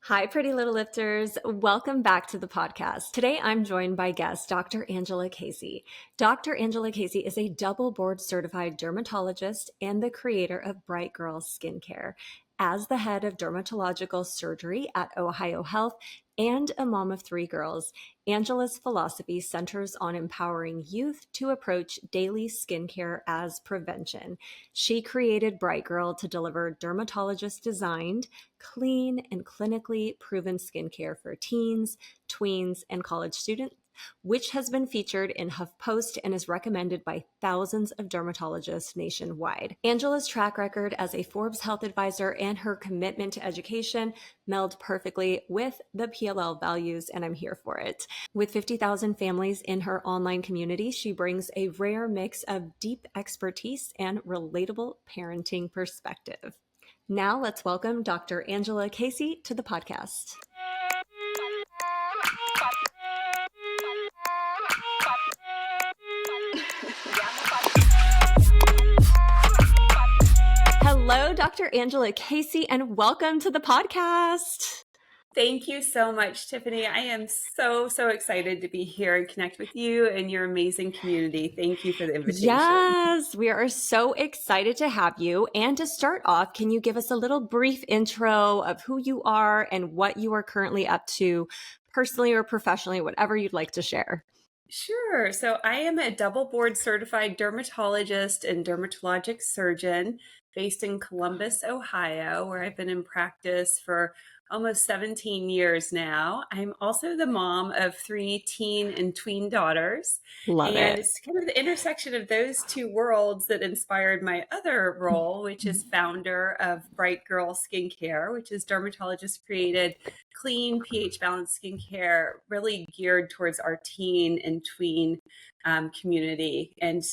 Hi, pretty little lifters. Welcome back to the podcast. Today, I'm joined by guest Dr. Angela Casey. Dr. Angela Casey is a double board certified dermatologist and the creator of Bright Girl Skincare. As the head of dermatological surgery at Ohio Health and a mom of three girls, Angela's philosophy centers on empowering youth to approach daily skincare as prevention. She created Bright Girl to deliver dermatologist designed, clean, and clinically proven skincare for teens, tweens, and college students, which has been featured in HuffPost and is recommended by thousands of dermatologists nationwide. Angela's track record as a Forbes health advisor and her commitment to education meld perfectly with the PLL values, and I'm here for it. With 50,000 families in her online community, she brings a rare mix of deep expertise and relatable parenting perspective. Now let's welcome Dr. Angela Casey to the podcast. Hello, Dr. Angela Casey, and welcome to the podcast. Thank you so much, Tiffany. I am so excited to be here and connect with you and your amazing community. Thank you for the invitation. Yes, we are so excited to have you. And to start off, can you give us a little brief intro of who you are and what you are currently up to, personally or professionally, whatever you'd like to share? Sure. So I am a double board certified dermatologist and dermatologic surgeon based in Columbus, Ohio, where I've been in practice for almost 17 years now. I'm also the mom of three teen and tween daughters. Love And it. it's kind of the intersection of those two worlds that inspired my other role, which is founder of Bright Girl Skincare, which is dermatologist created clean, pH balanced skincare, really geared towards our teen and tween community. And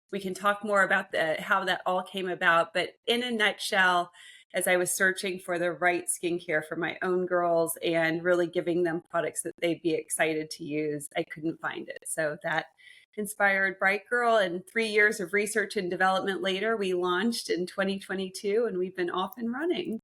we can talk more about how that all came about. But in a nutshell, as I was searching for the right skincare for my own girls and really giving them products that they'd be excited to use, I couldn't find it. So that inspired Bright Girl, and 3 years of research and development later, we launched in 2022 and we've been off and running.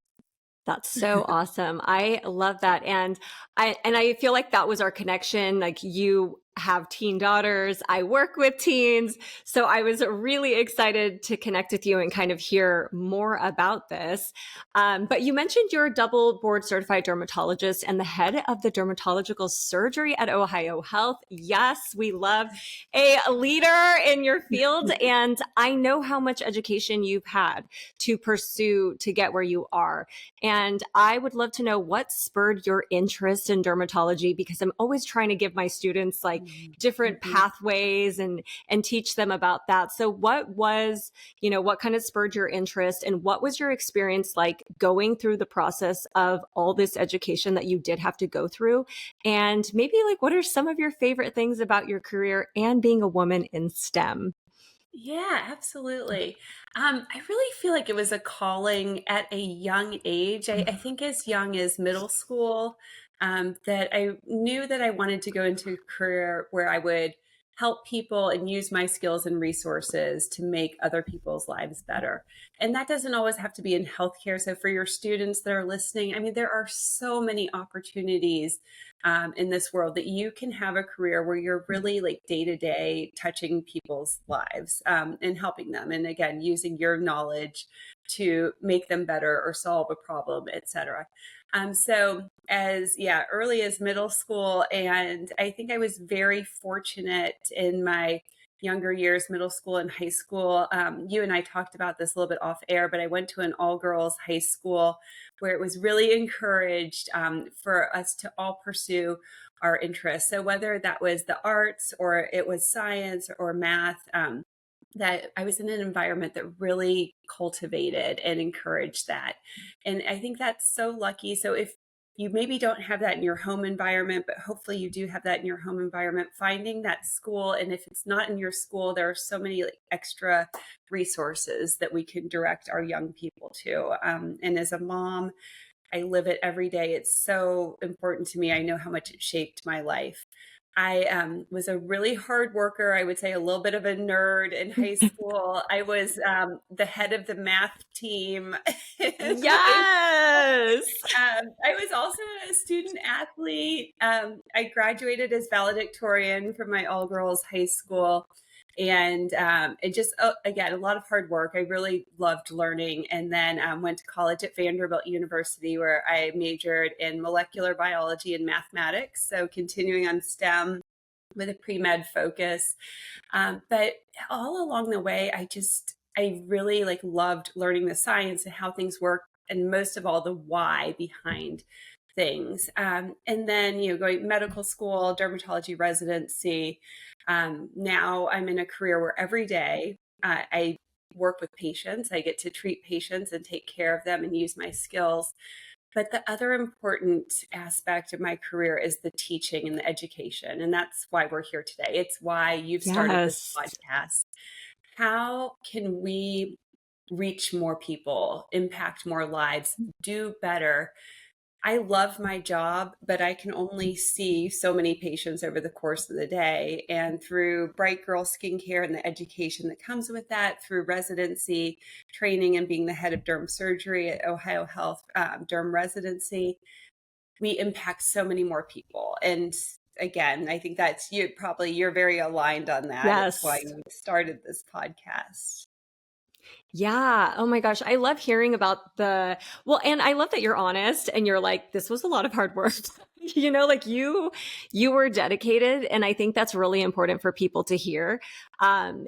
That's so awesome. I love that. And I feel like that was our connection. Like, you have teen daughters. I work with teens. So I was really excited to connect with you and kind of hear more about this. But you mentioned you're a double board certified dermatologist and the head of the dermatological surgery at Ohio Health. Yes, we love a leader in your field. And I know how much education you've had to pursue to get where you are. And I would love to know what spurred your interest in dermatology, because I'm always trying to give my students like different pathways and teach them about that. So what kind of spurred your interest, and what was your experience like going through the process of all this education that you did have to go through? And maybe like, what are some of your favorite things about your career and being a woman in STEM? Yeah, absolutely. I really feel like it was a calling at a young age. I think as young as middle school, that I knew that I wanted to go into a career where I would help people and use my skills and resources to make other people's lives better. And that doesn't always have to be in healthcare. So for your students that are listening, I mean, there are so many opportunities in this world that you can have a career where you're really like day to day touching people's lives and helping them. And again, using your knowledge to make them better or solve a problem, etc. So early as middle school, and I think I was very fortunate in my younger years, middle school and high school. You and I talked about this a little bit off air, but I went to an all girls high school where it was really encouraged for us to all pursue our interests. So whether that was the arts or it was science or math, that I was in an environment that really cultivated and encouraged that. And I think that's so lucky. So if you maybe don't have that in your home environment, but hopefully you do have that in your home environment, finding that school. And if it's not in your school, there are so many like extra resources that we can direct our young people to. And as a mom, I live it every day. It's so important to me. I know how much it shaped my life. I was a really hard worker. I would say a little bit of a nerd in high school. I was the head of the math team in high Yes. I was also a student athlete. I graduated as valedictorian from my all girls high school. And it just, again, a lot of hard work. I really loved learning. And then went to college at Vanderbilt University, where I majored in molecular biology and mathematics. So continuing on STEM with a pre-med focus. But all along the way, I really like loved learning the science and how things work, and most of all, the why behind things. And then, going medical school, dermatology residency. Now I'm in a career where every day I work with patients. I get to treat patients and take care of them and use my skills. But the other important aspect of my career is the teaching and the education. And that's why we're here today. It's why you've started this Yes. podcast. How can we reach more people, impact more lives, do better? I love my job, but I can only see so many patients over the course of the day. And through Bright Girl Skincare and the education that comes with that, through residency training and being the head of derm surgery at Ohio Health Derm Residency, we impact so many more people. And again, I think that's you're very aligned on that. It's why Yes. you started this podcast. Yeah. Oh my gosh. I love hearing about well, and I love that you're honest and you're like, this was a lot of hard work. Like you were dedicated. And I think that's really important for people to hear.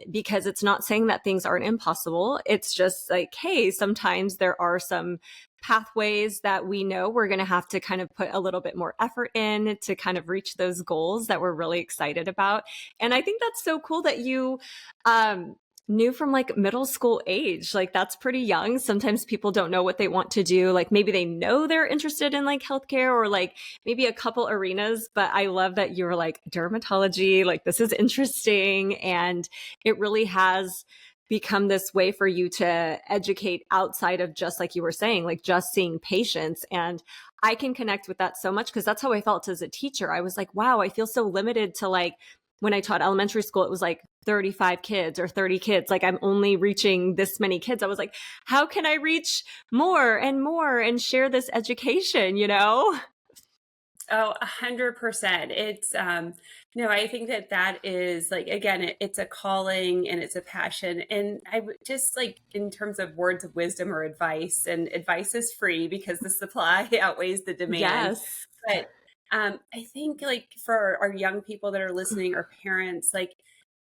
Because it's not saying that things aren't impossible. It's just like, hey, sometimes there are some pathways that we know we're going to have to kind of put a little bit more effort in to kind of reach those goals that we're really excited about. And I think that's so cool that you, um, knew from like middle school age. Like that's pretty young. Sometimes people don't know what they want to do. Like maybe they know they're interested in like healthcare or like maybe a couple arenas, but I love that you're like dermatology. Like this is interesting. And it really has become this way for you to educate outside of just like you were saying, like just seeing patients. And I can connect with that so much because that's how I felt as a teacher. I was like, wow, I feel so limited to like when I taught elementary school, it was like 35 kids or 30 kids. Like I'm only reaching this many kids. I was like, how can I reach more and share this education, you know? Oh, 100%. It's no, I think that is like, again, it's a calling and it's a passion. And I would just like, in terms of words of wisdom or advice, and advice is free because the supply outweighs the demand. Yes. But I think like for our young people that are listening, or parents, like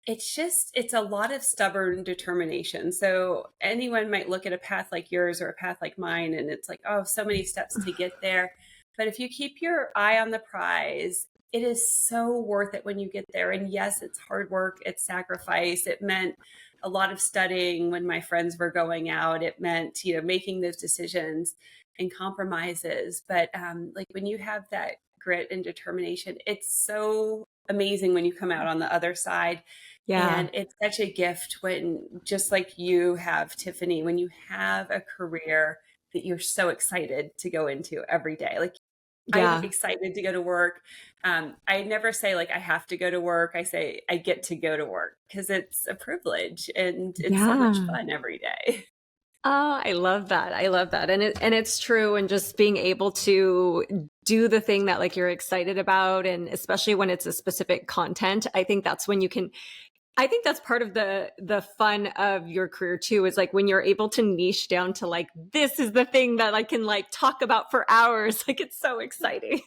it's a lot of stubborn determination. So anyone might look at a path like yours or a path like mine, and it's like, oh, so many steps to get there. But if you keep your eye on the prize, it is so worth it when you get there. And yes, it's hard work, it's sacrifice. It meant a lot of studying when my friends were going out. It meant, making those decisions and compromises. But like when you have that grit and determination, it's so amazing when you come out on the other side. Yeah. And it's such a gift when, just like you have, Tiffany, when you have a career that you're so excited to go into every day. Like I'm Yeah. excited to go to work. I never say like I have to go to work. I say I get to go to work because it's a privilege and it's so much Yeah. fun every day. Oh, I love that. I love that. And it's true. And just being able to do the thing that like you're excited about. And especially when it's a specific content, I think that's when you can I think that's part of the fun of your career too, is like when you're able to niche down to like, this is the thing that I can like talk about for hours. Like it's so exciting.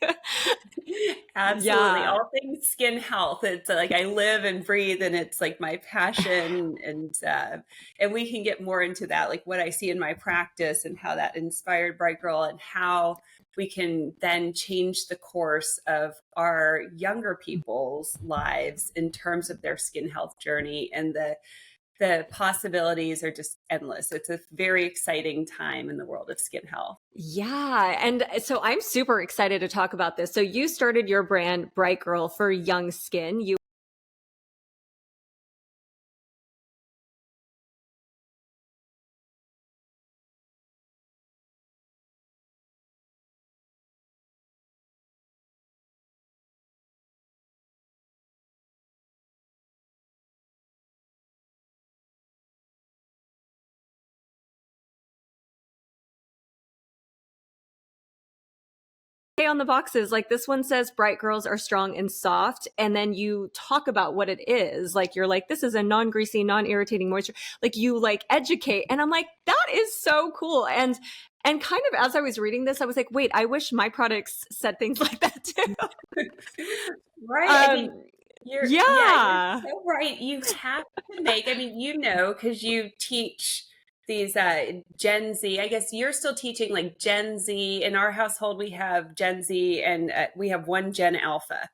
Absolutely. Yeah. All things skin health. It's like I live and breathe, and it's like my passion. And we can get more into that, like what I see in my practice and how that inspired Bright Girl, and how we can then change the course of our younger people's lives in terms of their skin health journey. And the possibilities are just endless. It's a very exciting time in the world of skin health. Yeah. And so I'm super excited to talk about this. So you started your brand Bright Girl for young skin. You on the boxes, like this one says bright girls are strong and soft, and then you talk about what it is. Like you're like, this is a non-greasy, non-irritating moisture. Like you like educate, and I'm like, that is so cool. And kind of as I was reading this, I was like, wait, I wish my products said things like that too. Right. I mean, um, you're yeah, so right. You have to make, I mean, because you teach these Gen Z. I guess you're still teaching like Gen Z. In our household, we have Gen Z and we have one Gen Alpha.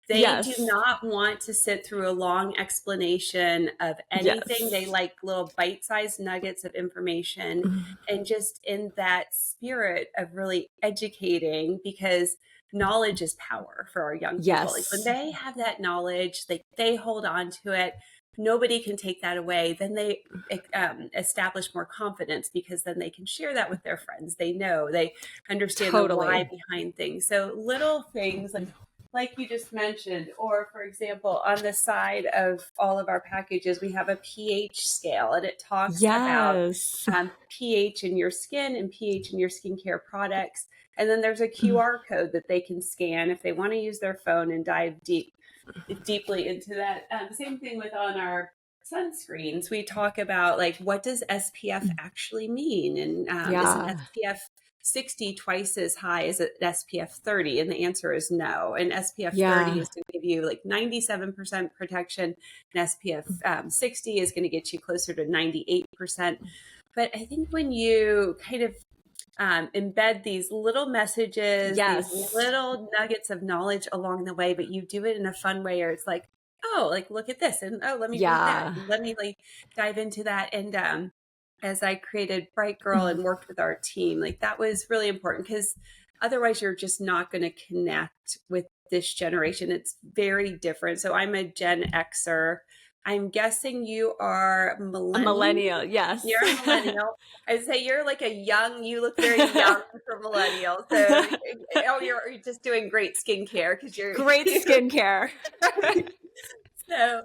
They do yes, not want to sit through a long explanation of anything. They yes, like little bite-sized nuggets of information, and just in that spirit of really educating, because knowledge is power for our young people. Like when yes, they have that knowledge, they hold on to it. Nobody can take that away. Then they establish more confidence, because then they can share that with their friends. They know, they understand the why totally. behind things. So little things like you just mentioned, or for example, on the side of all of our packages, we have a pH scale, and it talks about Yes. pH in your skin and pH in your skincare products. And then there's a QR code that they can scan if they want to use their phone and dive deeply into that. Same thing with on our sunscreens. We talk about like, what does SPF actually mean? And is an Yeah. SPF 60 twice as high as an SPF 30? And the answer is no. And SPF 30 Yeah. is going to give you like 97% protection, and SPF 60 is going to get you closer to 98%. But I think when you kind of embed these little messages, these Yes. little nuggets of knowledge along the way, but you do it in a fun way, or it's like, oh, like look at this, and oh, let me read that, Yeah. and let me like dive into that. And as I created Bright Girl and worked with our team, like that was really important, because otherwise you're just not going to connect with this generation. It's very different. So I'm a Gen Xer. I'm guessing you are A millennial. millennial. Yes. You're a millennial. I'd say you're like you look very young for millennial. So, oh, you're just doing great skincare because you're, Great skincare. so,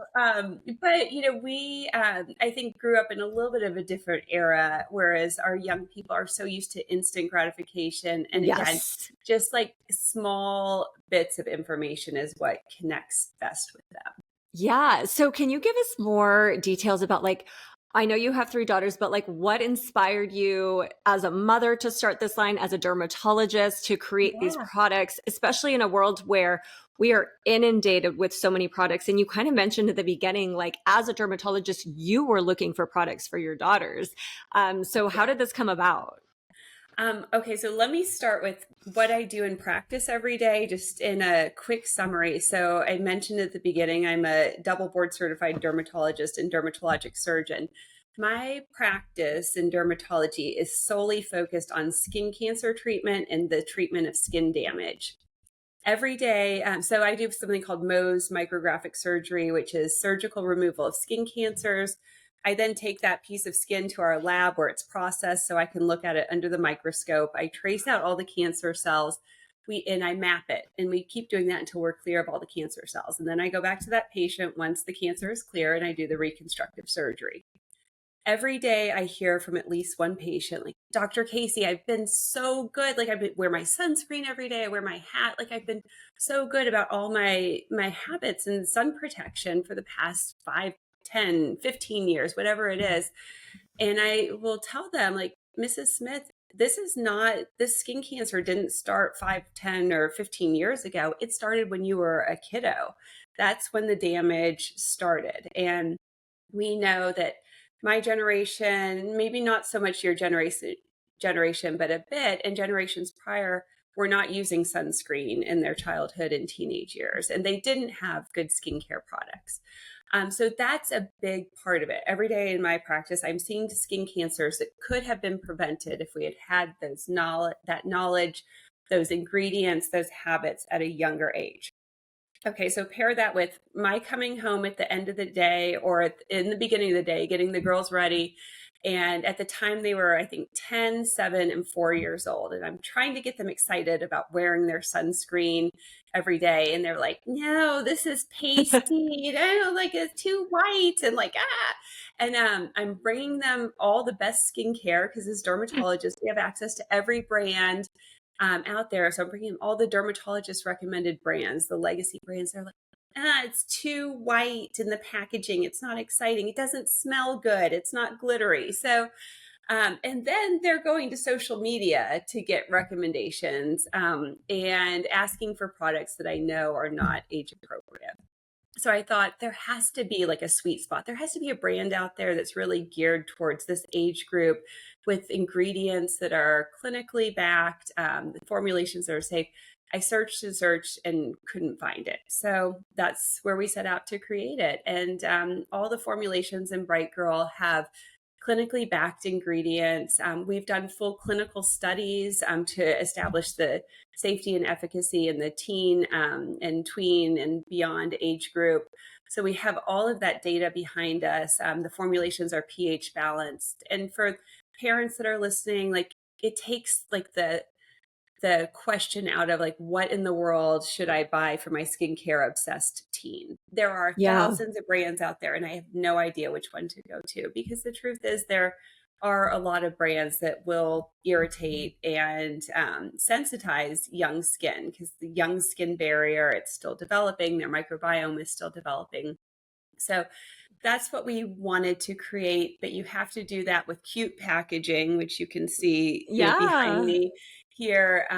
but we, I think, grew up in a little bit of a different era, whereas our young people are so used to instant gratification. And again, Yes. just like small bits of information is what connects best with them. Yeah. So can you give us more details about like, I know you have three daughters, but like what inspired you as a mother to start this line, as a dermatologist to create these Yeah. products, especially in a world where we are inundated with so many products? And you kind of mentioned at the beginning, like as a dermatologist, you were looking for products for your daughters. So how Yeah. did this come about? Okay, so let me start with what I do in practice every day, just in a quick summary. So I mentioned at the beginning, I'm a double board certified dermatologist and dermatologic surgeon. My practice in dermatology is solely focused on skin cancer treatment and the treatment of skin damage every day. So I do something called Mohs micrographic surgery, which is surgical removal of skin cancers. I then take that piece of skin to our lab where it's processed so I can look at it under the microscope. I trace out all the cancer cells. And I map it, and we keep doing that until we're clear of all the cancer cells. And then I go back to that patient once the cancer is clear, and I do the reconstructive surgery. Every day I hear from at least one patient, like, Dr. Casey, I've been so good. Like wear my sunscreen every day. I wear my hat. Like I've been so good about all my habits and sun protection for the past 5, 10, 15 years, whatever it is. And I will tell them, like, Mrs. Smith, this skin cancer didn't start 5, 10, or 15 years ago. It started when you were a kiddo. That's when the damage started. And we know that my generation, maybe not so much your generation, but a bit, and generations prior, were not using sunscreen in their childhood and teenage years, and they didn't have good skincare products. So that's a big part of it. Every day in my practice, I'm seeing skin cancers that could have been prevented if we had had that knowledge, those ingredients, those habits at a younger age. Okay, so pair that with my coming home at the end of the day, or in the beginning of the day, getting the girls ready. And at the time they were, I think, 10, 7, and 4 years old. And I'm trying to get them excited about wearing their sunscreen every day. And they're like, no, this is pasty. I don't like it's too white. And like, ah. And I'm bringing them all the best skincare, because as dermatologists, we have access to every brand. out there. So I'm bringing all the dermatologist recommended brands, the legacy brands. They're like, it's too white in the packaging. It's not exciting. It doesn't smell good. It's not glittery. So, and then they're going to social media to get recommendations and asking for products that I know are not age appropriate. So I thought there has to be like a sweet spot. There has to be a brand out there that's really geared towards this age group with ingredients that are clinically backed, formulations that are safe. I searched and searched and couldn't find it. So that's where we set out to create it. And all the formulations in Bright Girl have clinically backed ingredients. We've done full clinical studies to establish the safety and efficacy in the teen and tween and beyond age group. So we have all of that data behind us. The formulations are pH balanced. And for parents that are listening, like it takes like the question out of like, what in the world should I buy for my skincare obsessed teen? There are Yeah. thousands of brands out there, and I have no idea which one to go to, because the truth is there are a lot of brands that will irritate and sensitize young skin, because the young skin barrier, it's still developing, their microbiome is still developing. So that's what we wanted to create, but you have to do that with cute packaging, which you can see, behind Yeah. me here,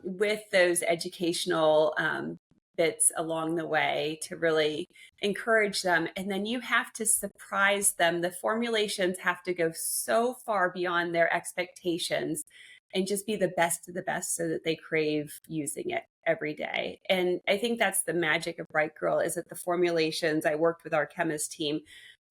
with those educational bits along the way to really encourage them. And then you have to surprise them. The formulations have to go so far beyond their expectations and just be the best of the best so that they crave using it every day. And I think that's the magic of Bright Girl, is that the formulations, I worked with our chemist team,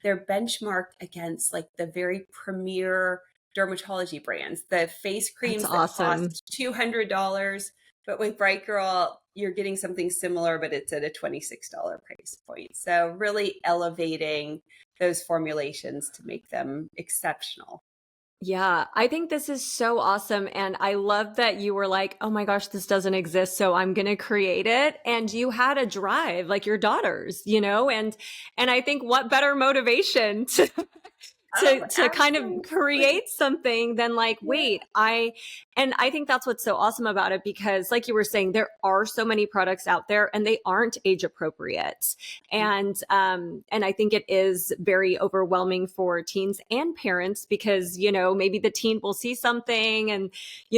they're benchmarked against like the very premier dermatology brands, the face That's creams that awesome. cost $200. But with Bright Girl, you're getting something similar, but it's at a $26 price point. So really elevating those formulations to make them exceptional. Yeah, I think this is so awesome. And I love that you were like, oh my gosh, this doesn't exist. So I'm going to create it. And you had a drive like your daughters, and I think what better motivation to Oh, to kind of absolutely. create something than like, Yeah. wait, and I think that's what's so awesome about it, because like you were saying, there are so many products out there and they aren't age appropriate. And I think it is very overwhelming for teens and parents, because maybe the teen will see something and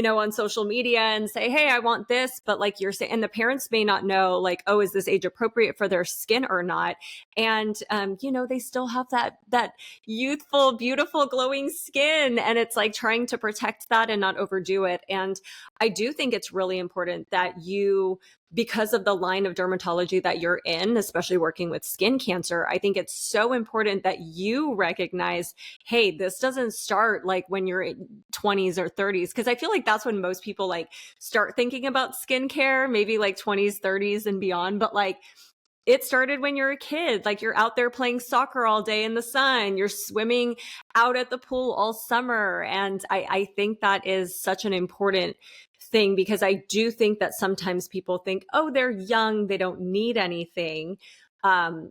on social media and say, hey, I want this, but like you're saying, and the parents may not know, like, oh, is this age appropriate for their skin or not? And they still have that youthful, beautiful, glowing skin. And it's like trying to protect that and not overdo it. And I do think it's really important that you, because of the line of dermatology that you're in, especially working with skin cancer, I think it's so important that you recognize, hey, this doesn't start like when you're in 20s or 30s. Cause I feel like that's when most people like start thinking about skincare, maybe like 20s, 30s and beyond. But like, it started when you're a kid. Like you're out there playing soccer all day in the sun. You're swimming out at the pool all summer. And I think that is such an important thing, because I do think that sometimes people think, oh, they're young, they don't need anything. And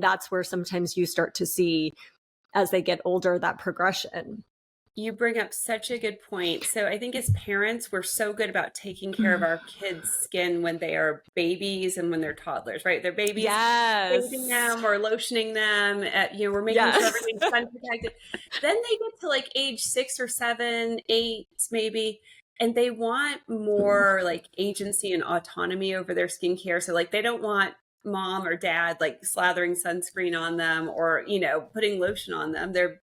that's where sometimes you start to see, as they get older, that progression. You bring up such a good point. So I think as parents, we're so good about taking care of our kids' skin when they are babies and when they're toddlers, right? They're babies, bathing Yes. them or lotioning them. We're making sure Yes. everything's sun protected. Then they get to like age 6 or 7, 8, maybe, and they want more like agency and autonomy over their skincare. So like they don't want mom or dad like slathering sunscreen on them or putting lotion on them. They're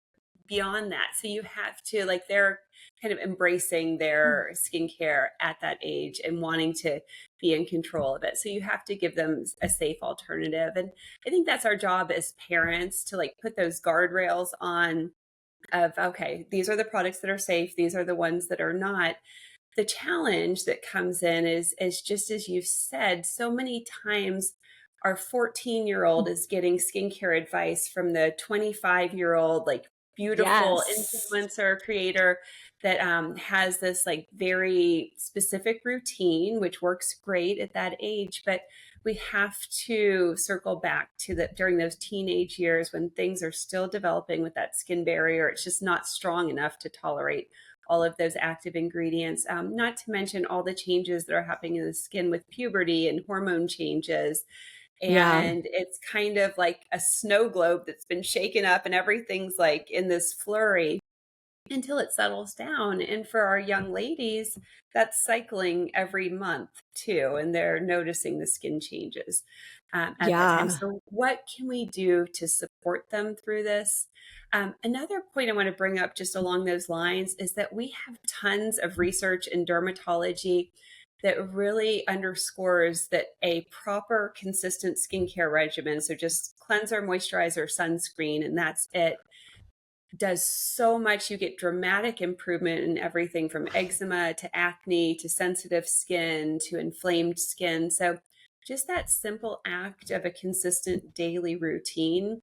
beyond that. So you have to, like, they're kind of embracing their skincare at that age and wanting to be in control of it. So you have to give them a safe alternative. And I think that's our job as parents, to like put those guardrails on of, okay, these are the products that are safe, these are the ones that are not. The challenge that comes in is just as you've said, so many times our 14-year-old is getting skincare advice from the 25-year-old, like beautiful Yes. influencer creator that has this like very specific routine, which works great at that age. But we have to circle back to that during those teenage years when things are still developing with that skin barrier. It's just not strong enough to tolerate all of those active ingredients, not to mention all the changes that are happening in the skin with puberty and hormone changes. Yeah. And it's kind of like a snow globe that's been shaken up and everything's like in this flurry until it settles down. And for our young ladies, that's cycling every month too, and they're noticing the skin changes at that time. Yeah. So, what can we do to support them through this? Another point I want to bring up just along those lines is that we have tons of research in dermatology that really underscores that a proper, consistent skincare regimen, so just cleanser, moisturizer, sunscreen, and that's it, does so much. You get dramatic improvement in everything from eczema to acne to sensitive skin to inflamed skin. So, just that simple act of a consistent daily routine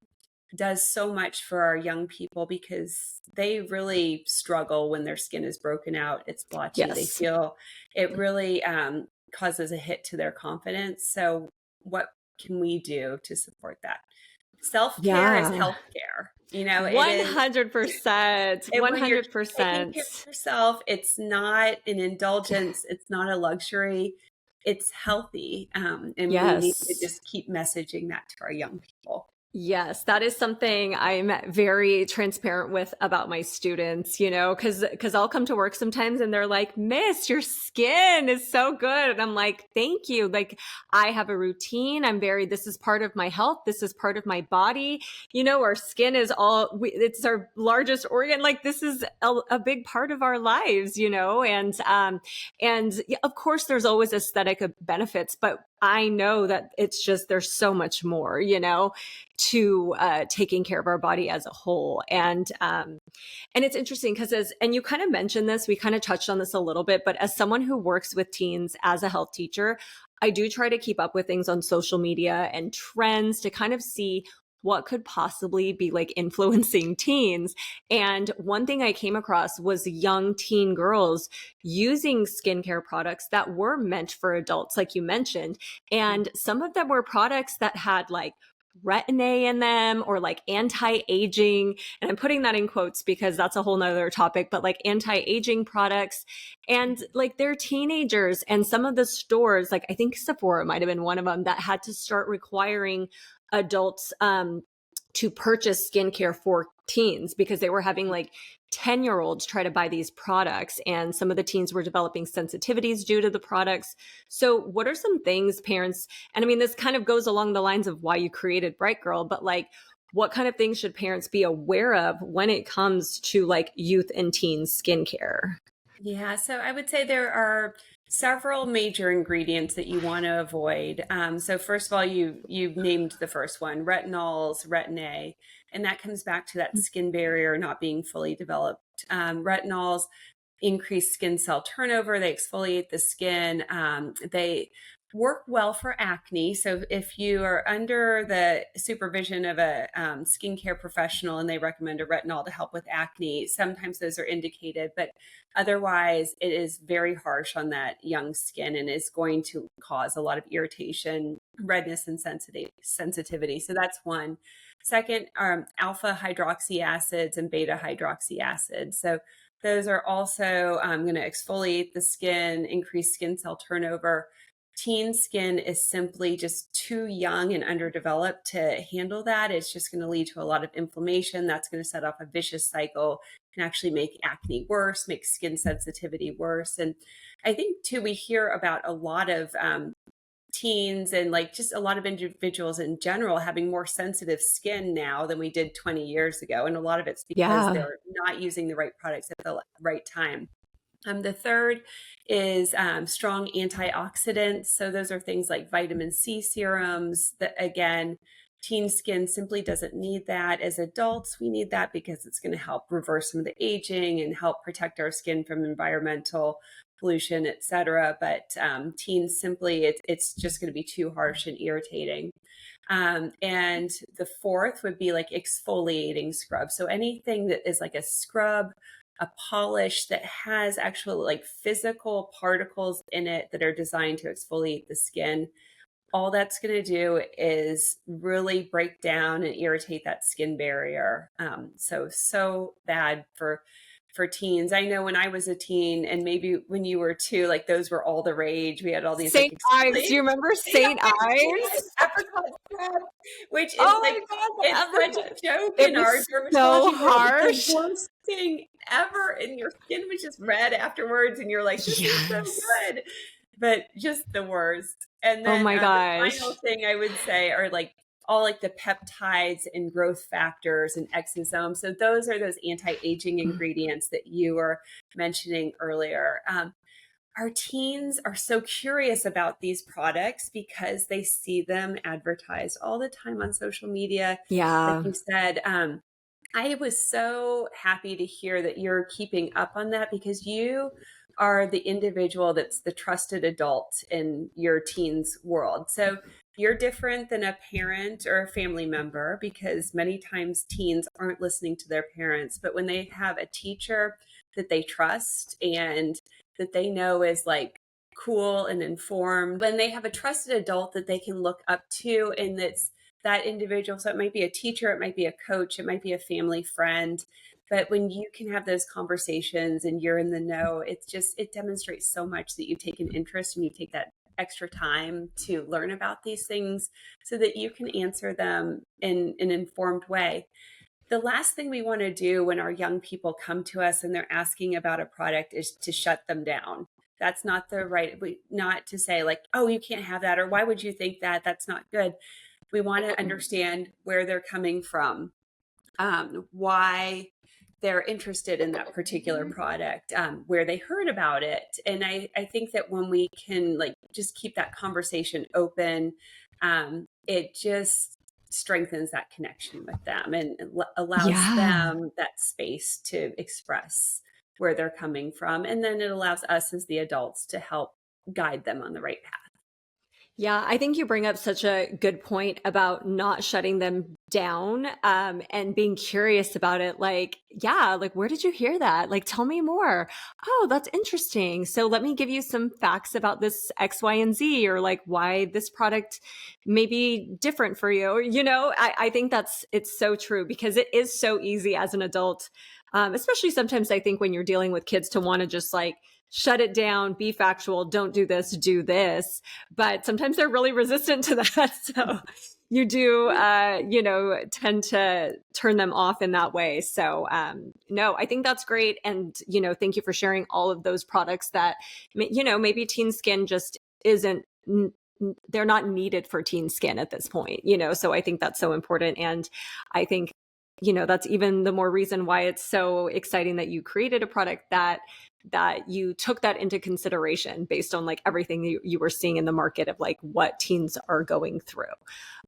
does so much for our young people because they really struggle when their skin is broken out. It's blotchy. They Yes. feel it really causes a hit to their confidence. So, what can we do to support that? Self care is Yeah. health care. You know, it is 100%. when you're taking care 100%. of yourself, it's not an indulgence, it's not a luxury, it's healthy. And we need to Yes. just keep messaging that to our young people. Yes, that is something I'm very transparent with about my students, because I'll come to work sometimes and they're like, "Miss, your skin is so good." And I'm like, "Thank you." Like, I have a routine. This is part of my health. This is part of my body. Our skin is it's our largest organ. Like, this is a big part of our lives, and yeah, of course, there's always aesthetic benefits, but I know that there's so much more, to taking care of our body as a whole. And it's interesting because and you kind of mentioned this, we kind of touched on this a little bit, but as someone who works with teens as a health teacher, I do try to keep up with things on social media and trends to kind of see what could possibly be like influencing teens. And one thing I came across was young teen girls using skincare products that were meant for adults, like you mentioned. And some of them were products that had like retin-A in them or like anti-aging. And I'm putting that in quotes because that's a whole nother topic, but like anti-aging products. And like they're teenagers, and some of the stores, like I think Sephora might have been one of them, that had to start requiring adults to purchase skincare for teens because they were having like 10-year-olds try to buy these products, and some of the teens were developing sensitivities due to the products. So what are some things parents, and I mean, this kind of goes along the lines of why you created Bright Girl, but like, what kind of things should parents be aware of when it comes to like youth and teens skincare? Yeah, so I would say there are several major ingredients that you want to avoid. So first of all, you named the first one, retinols, retin-A, and that comes back to that skin barrier not being fully developed. Retinols increase skin cell turnover. They exfoliate the skin. They work well for acne. So if you are under the supervision of a skincare professional and they recommend a retinol to help with acne, sometimes those are indicated, but otherwise it is very harsh on that young skin and is going to cause a lot of irritation, redness, and sensitivity. So that's one. Second, alpha hydroxy acids and beta hydroxy acids. So those are also going to exfoliate the skin, increase skin cell turnover. Teen skin is simply just too young and underdeveloped to handle that. It's just going to lead to a lot of inflammation. That's going to set off a vicious cycle, can actually make acne worse, make skin sensitivity worse. And I think, too, we hear about a lot of teens and like just a lot of individuals in general having more sensitive skin now than we did 20 years ago. And a lot of it's because Yeah. they're not using the right products at the right time. The third is strong antioxidants. So those are things like vitamin C serums that, again, teen skin simply doesn't need that. As adults, we need that because it's going to help reverse some of the aging and help protect our skin from environmental pollution, et cetera. But teens simply, it's just going to be too harsh and irritating. And the fourth would be like exfoliating scrub. So anything that is like a scrub, a polish that has actual like physical particles in it that are designed to exfoliate the skin, all that's going to do is really break down and irritate that skin barrier. So bad for for teens. I know when I was a teen, and maybe when you were too, like those were all the rage. We had all these like St. Ives. Do explain you remember St. St. Ives, Ives? apricot syrup, which is Oh like my God, it's the such a apricot. joke It in our was so dermatology world. It's the harsh. worst thing ever, and your skin was just red afterwards, and you're like, "This is so Yes. good," but just the worst. And Oh then my the final gosh. thing I would say are like all like the peptides and growth factors and exosomes. So those are those anti-aging ingredients that you were mentioning earlier. Our teens are so curious about these products because they see them advertised all the time on social media. Like Yeah. you said, I was so happy to hear that you're keeping up on that because you are the individual that's the trusted adult in your teen's world. So you're different than a parent or a family member because many times teens aren't listening to their parents. But when they have a teacher that they trust and that they know is like cool and informed, when they have a trusted adult that they can look up to and that's that individual. So it might be a teacher, it might be a coach, it might be a family friend. But when you can have those conversations and you're in the know, it demonstrates so much that you take an interest and you take that extra time to learn about these things so that you can answer them in an informed way. The last thing we want to do when our young people come to us and they're asking about a product is to shut them down. That's not the right, not to say like, oh, you can't have that, or why would you think that? That's not good. We want to understand where they're coming from, why they're interested in that particular product, where they heard about it. And I think that when we can like just keep that conversation open, it just strengthens that connection with them and allows Yeah. them that space to express where they're coming from. And then it allows us as the adults to help guide them on the right path. Yeah, I think you bring up such a good point about not shutting them down, and being curious about it. Like, yeah, like, where did you hear that? Like, tell me more. Oh, that's interesting. So let me give you some facts about this X, Y, and Z, or like why this product may be different for you. Or, I think it's so true because it is so easy as an adult, especially sometimes I think when you're dealing with kids to want to just like shut it down, be factual, don't do this, do this, but sometimes they're really resistant to that. So you do, tend to turn them off in that way. So, no, I think that's great. And, thank you for sharing all of those products that, maybe teen skin just isn't, they're not needed for teen skin at this point, so I think that's so important. And I think, that's even the more reason why it's so exciting that you created a product that you took that into consideration based on like everything you were seeing in the market of like what teens are going through.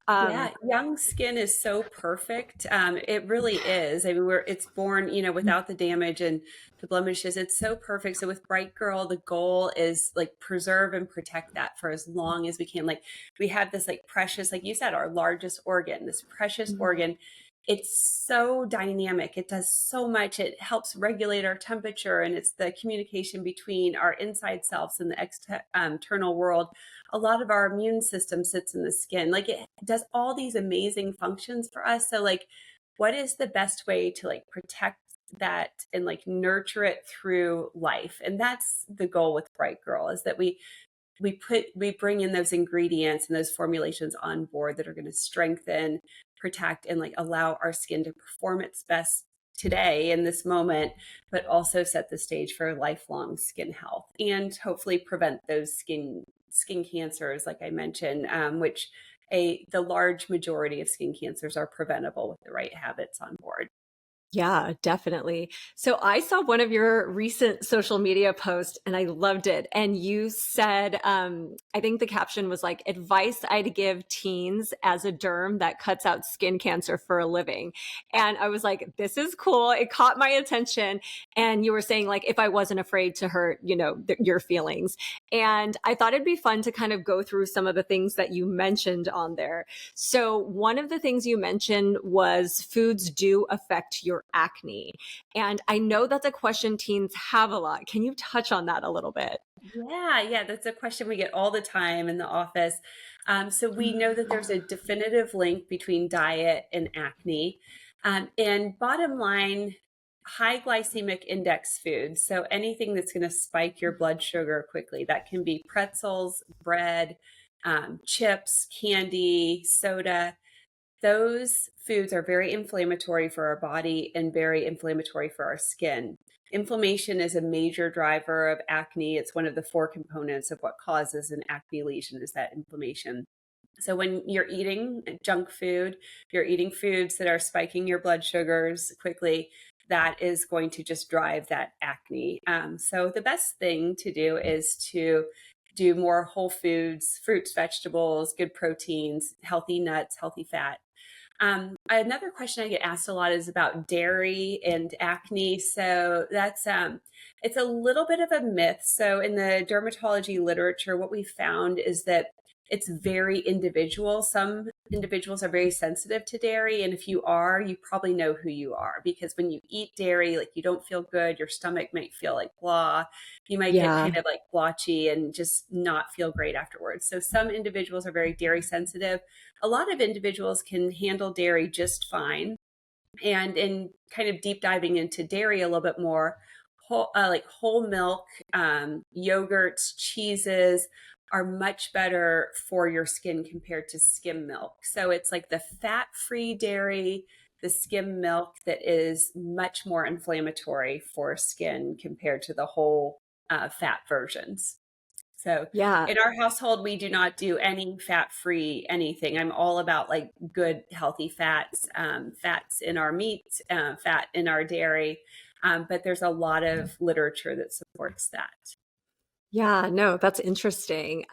Yeah, Um, young skin is so perfect. It really is. I mean, it's born, without the damage and the blemishes. It's so perfect. So with Bright Girl, the goal is like preserve and protect that for as long as we can. Like we have this like precious, like you said, our largest organ, this precious organ. It's so dynamic. It does so much. It helps regulate our temperature, and it's the communication between our inside selves and the external world. A lot of our immune system sits in the skin. Like it does all these amazing functions for us. So like, what is the best way to like protect that and like nurture it through life? And that's the goal with Bright Girl, is that we bring in those ingredients and those formulations on board that are going to strengthen, protect, and like allow our skin to perform its best today in this moment, but also set the stage for lifelong skin health and hopefully prevent those skin cancers, like I mentioned, which the large majority of skin cancers are preventable with the right habits on board. Yeah, definitely. So I saw one of your recent social media posts and I loved it. And you said, I think the caption was like, advice I'd give teens as a derm that cuts out skin cancer for a living. And I was like, this is cool. It caught my attention. And you were saying, like, if I wasn't afraid to hurt, your feelings. And I thought it'd be fun to kind of go through some of the things that you mentioned on there. So one of the things you mentioned was foods do affect your acne. And I know that's a question teens have a lot. Can you touch on that a little bit? Yeah, that's a question we get all the time in the office. So we know that there's a definitive link between diet and acne. And bottom line, high glycemic index foods. So anything that's going to spike your blood sugar quickly. That can be pretzels, bread, chips, candy, soda. Those foods are very inflammatory for our body and very inflammatory for our skin. Inflammation is a major driver of acne. It's one of the four components of what causes an acne lesion is that inflammation. So when you're eating junk food, you're eating foods that are spiking your blood sugars quickly, that is going to just drive that acne. So the best thing to do is to do more whole foods, fruits, vegetables, good proteins, healthy nuts, healthy fat. Another question I get asked a lot is about dairy and acne. So that's it's a little bit of a myth. So in the dermatology literature, what we found is that it's very individual. Some individuals are very sensitive to dairy, and if you are, you probably know who you are because when you eat dairy, like you don't feel good, your stomach might feel like blah, you might get Yeah. kind of like blotchy and just not feel great afterwards. So some individuals are very dairy sensitive. A lot of individuals can handle dairy just fine. And in kind of deep diving into dairy a little bit more, like whole milk, yogurts, cheeses are much better for your skin compared to skim milk. So it's like the fat-free dairy, the skim milk that is much more inflammatory for skin compared to the whole fat versions. So Yeah. in our household, we do not do any fat-free anything. I'm all about like good, healthy fats, fats in our meat, fat in our dairy. But there's a lot of literature that supports that. Yeah, no, that's interesting.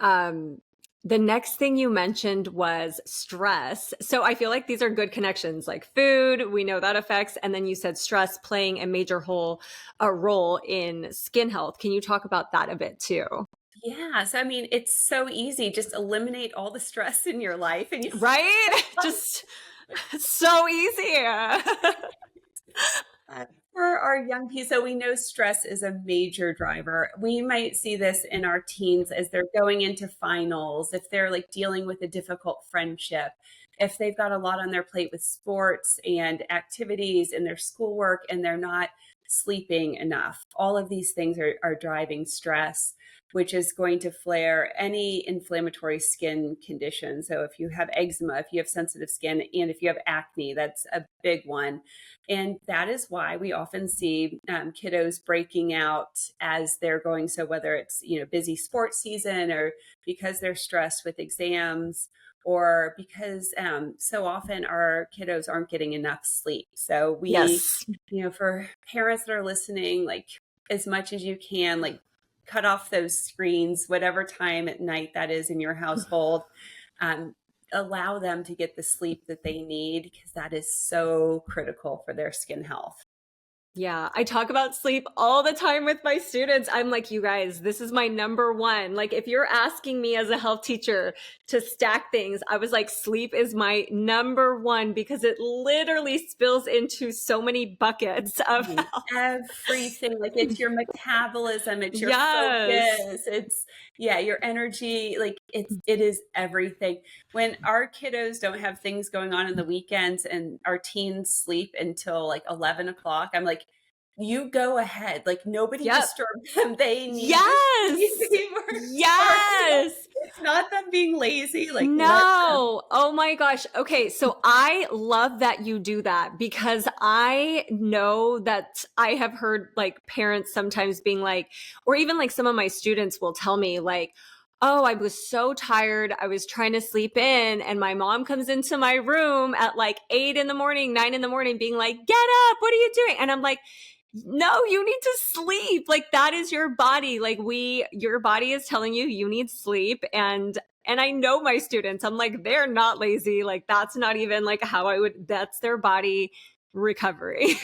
The next thing you mentioned was stress. So I feel like these are good connections, like food, we know that affects, and then you said stress playing a major role in skin health. Can you talk about that a bit too? Yeah. So, I mean, it's so easy. Just eliminate all the stress in your life and you Right? Just so easy. For our young people, so we know stress is a major driver. We might see this in our teens as they're going into finals, if they're like dealing with a difficult friendship, if they've got a lot on their plate with sports and activities and their schoolwork and they're not sleeping enough. All of these things are driving stress, which is going to flare any inflammatory skin condition. So if you have eczema, if you have sensitive skin, and if you have acne, that's a big one. And that is why we often see kiddos breaking out as they're going. So whether it's, busy sports season or because they're stressed with exams or because so often our kiddos aren't getting enough sleep. So we, Yes. for parents that are listening, like as much as you can, like cut off those screens, whatever time at night that is in your household. Um, Allow them to get the sleep that they need because that is so critical for their skin health. Yeah, I talk about sleep all the time with my students. I'm like, you guys, this is my number one. Like, if you're asking me as a health teacher to stack things, I was like, sleep is my number one because it literally spills into so many buckets of health. Everything, like it's your metabolism, it's your Yes. focus, it's yeah, your energy, like it is everything. When our kiddos don't have things going on in the weekends and our teens sleep until like 11 o'clock, I'm like, you go ahead. Like nobody Yep. disturb them. They need the sleep. Yes. Yes. It's not them being lazy. Like let them. No. Oh my gosh. Okay. So I love that you do that because I know that I have heard like parents sometimes being like, or even like some of my students will tell me, like, oh, I was so tired. I was trying to sleep in, and my mom comes into my room at like 8 in the morning, 9 in the morning, being like, get up. What are you doing? And I'm like, no, you need to sleep. Like that is your body. Like your body is telling you you need sleep. And I know my students, I'm like, they're not lazy. Like that's not even like how that's their body recovery.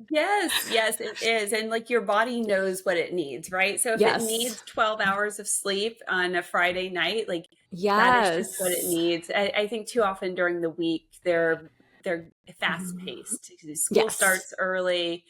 Yes, yes, it is. And like your body knows what it needs, right? So if it Yes. needs 12 hours of sleep on a Friday night, like that is just what it Yes. needs. I think too often during the week they're fast paced. School Yes. starts early.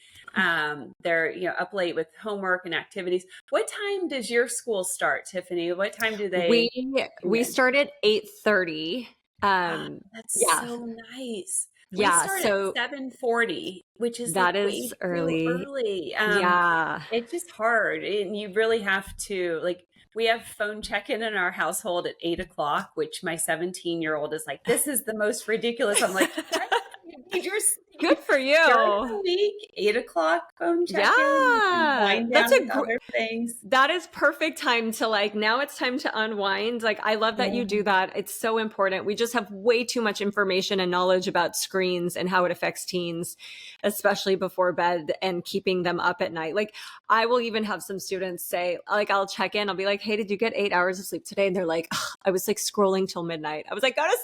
They're up late with homework and activities. What time does your school start, Tiffany? What time do We they come we in? start at 8:30. Ah, that's Yeah. so nice. We Yeah, start at so 7:40, which is like that is way too early. early. Yeah. It's just hard, and you really have to like. We have phone check-in in our household at 8 o'clock, which my 17-year-old is like, "This is the most ridiculous." I'm like, "What? You need your Good sleep for during you. the week? 8 o'clock phone check-in, and Yeah. wind down with other things." That is perfect time to like, now it's time to unwind. Like, I love that you do that. It's so important. We just have way too much information and knowledge about screens and how it affects teens, especially before bed and keeping them up at night. Like, I will even have some students say, like, I'll check in, I'll be like, hey, did you get 8 hours of sleep today? And they're like, "Ugh, I was like scrolling till midnight." I was like, go to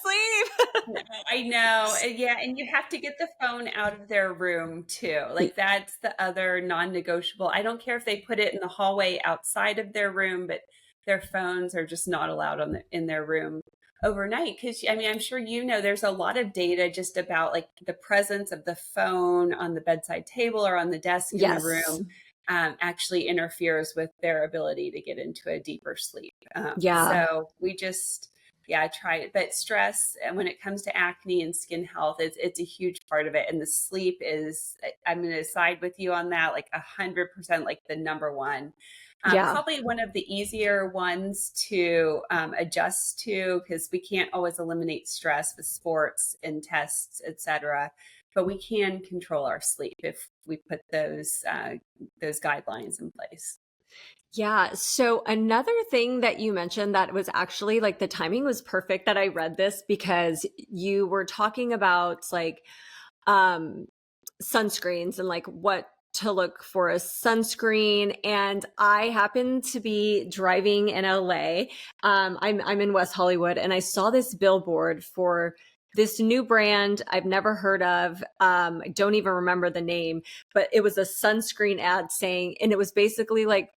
No, I know. Yeah, and you have to get the phone out of their room too. Like sleep. that's the other non-negotiable. I don't care if they put it in the hallway outside of their room, but their phones are just not allowed in their room overnight. Because I mean, I'm sure you know there's a lot of data just about like the presence of the phone on the bedside table or on the desk in the Yes. room actually interferes with their ability to get into a deeper sleep. Yeah. So we just yeah, I try it. But stress, and when it comes to acne and skin health, it's a huge part of it. And the sleep is, I'm going to side with you on that, like 100%, like the number one. Yeah. Probably one of the easier ones to adjust to because we can't always eliminate stress with sports and tests, etc. But we can control our sleep if we put those guidelines in place. Yeah. So another thing that you mentioned that was actually like the timing was perfect that I read this because you were talking about like um sunscreens and like what to look for a sunscreen. And I happened to be driving in LA. I'm in West Hollywood and I saw this billboard for this new brand I've never heard of. I don't even remember the name, but it was a sunscreen ad saying, and it was basically like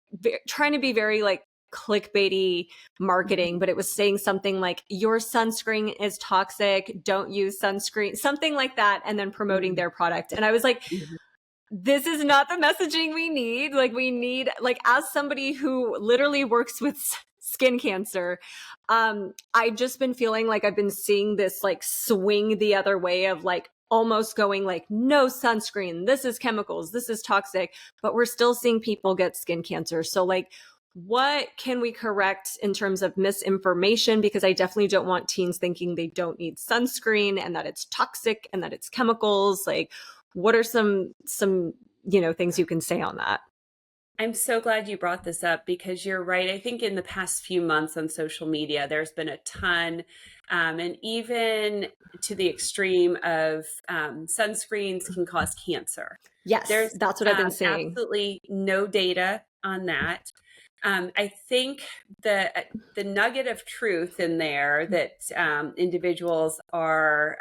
trying to be very like clickbaity marketing, but it was saying something like your sunscreen is toxic, don't use sunscreen, something like that, and then promoting Mhm. their product. And I was like, Mhm. this is not the messaging we need. Like we need, like as somebody who literally works with skin cancer, I've just been feeling like I've been seeing this like swing the other way of like almost going like no sunscreen, this is chemicals, this is toxic, but we're still seeing people get skin cancer. So like what can we correct in terms of misinformation? Because I definitely don't want teens thinking they don't need sunscreen and that it's toxic and that it's chemicals. Like, what are some things you can say on that? I'm so glad you brought this up because you're right. I think in the past few months on social media, there's been a ton, and even to the extreme of sunscreens can cause cancer. Yes, There's that's what I've been seeing. absolutely no data on that. I think the nugget of truth in there that individuals are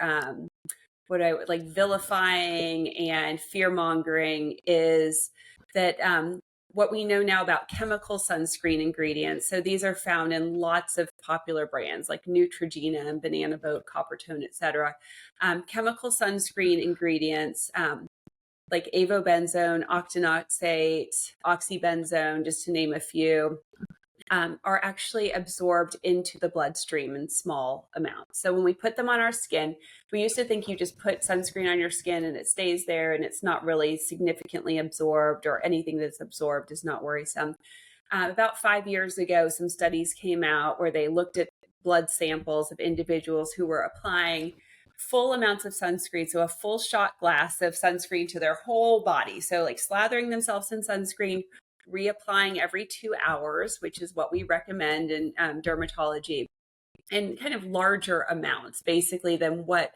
what I would like vilifying and fear mongering is that what we know now about chemical sunscreen ingredients. So these are found in lots of popular brands like Neutrogena and Banana Boat, Coppertone, etc. Chemical sunscreen ingredients like avobenzone, octinoxate, oxybenzone, just to name a few, are actually absorbed into the bloodstream in small amounts. So when we put them on our skin, we used to think you just put sunscreen on your skin and it stays there and it's not really significantly absorbed, or anything that's absorbed is not worrisome. About 5 years ago, some studies came out where they looked at blood samples of individuals who were applying full amounts of sunscreen, so a full shot glass of sunscreen to their whole body. So, like slathering themselves in sunscreen, reapplying every 2 hours, which is what we recommend in dermatology, and kind of larger amounts, basically, than what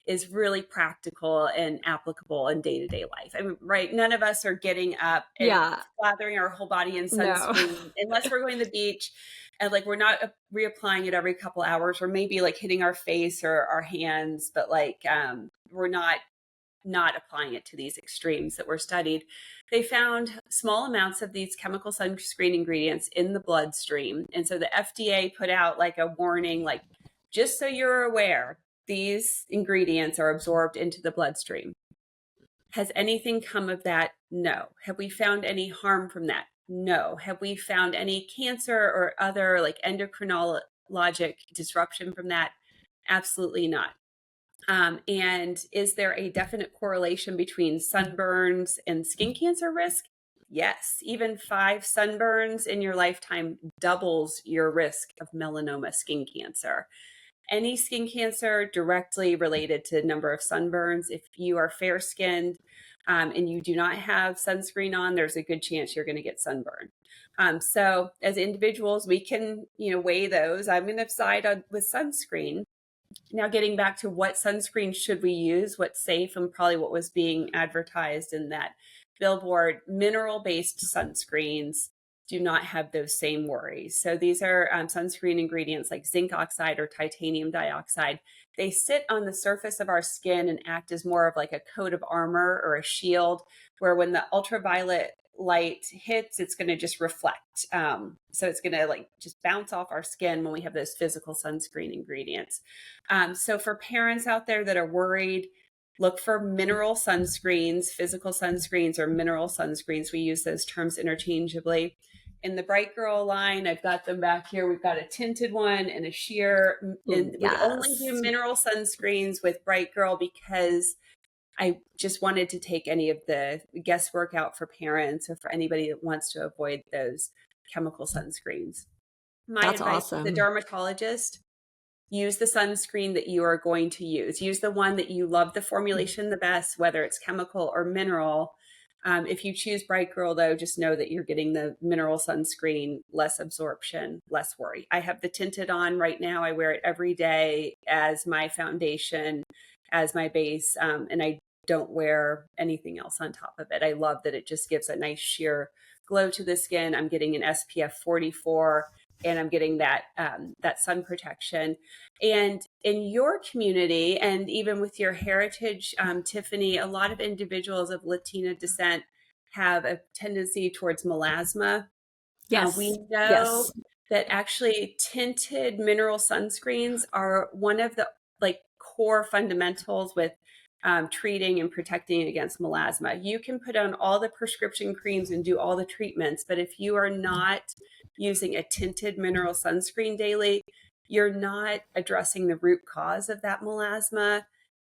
is really practical and applicable in day to day life. I mean, right? None of us are getting up and Yeah. slathering our whole body in No. sunscreen unless we're going to the beach, and like we're not reapplying it every couple hours, or maybe like hitting our face or our hands, but like we're not applying it to these extremes that were studied. They found small amounts of these chemical sunscreen ingredients in the bloodstream. And so the FDA put out like a warning, like, just so you're aware, these ingredients are absorbed into the bloodstream. Has anything come of that? No. Have we found any harm from that? No. Have we found any cancer or other like endocrinologic disruption from that? Absolutely not. And is there a definite correlation between sunburns and skin cancer risk? Yes, even 5 sunburns in your lifetime doubles your risk of melanoma skin cancer. Any skin cancer directly related to number of sunburns. If you are fair skinned and you do not have sunscreen on, there's a good chance you're going to get sunburn. So as individuals, we can, weigh those. I'm going to side on with sunscreen. Now, getting back to what sunscreen should we use, what's safe, and probably what was being advertised in that billboard, mineral-based sunscreens do not have those same worries. So these are sunscreen ingredients like zinc oxide or titanium dioxide. They sit on the surface of our skin and act as more of like a coat of armor or a shield, where when the ultraviolet light hits, it's going to just reflect. So it's going to like just bounce off our skin when we have those physical sunscreen ingredients. So for parents out there that are worried, look for mineral sunscreens, physical sunscreens, or mineral sunscreens. We use those terms interchangeably. In the Bright Girl line, I've got them back here. We've got a tinted one and a sheer. Ooh, And we only do yes. mineral sunscreens with Bright Girl because I just wanted to take any of the guesswork out for parents or for anybody that wants to avoid those chemical sunscreens. My That's advice as a awesome. dermatologist: use the sunscreen that you are going to use. Use the one that you love the formulation the best, whether it's chemical or mineral. If you choose Bright Girl, though, just know that you're getting the mineral sunscreen, less absorption, less worry. I have the tinted on right now. I wear it every day as my foundation, as my base, and I don't wear anything else on top of it. I love that it just gives a nice sheer glow to the skin. I'm getting an SPF 44 and I'm getting that sun protection. And in your community, and even with your heritage, Tiffany, a lot of individuals of Latina descent have a tendency towards melasma. Yes. We know Yes. that actually tinted mineral sunscreens are one of the like core fundamentals with treating and protecting against melasma. You can put on all the prescription creams and do all the treatments, but if you are not using a tinted mineral sunscreen daily, you're not addressing the root cause of that melasma,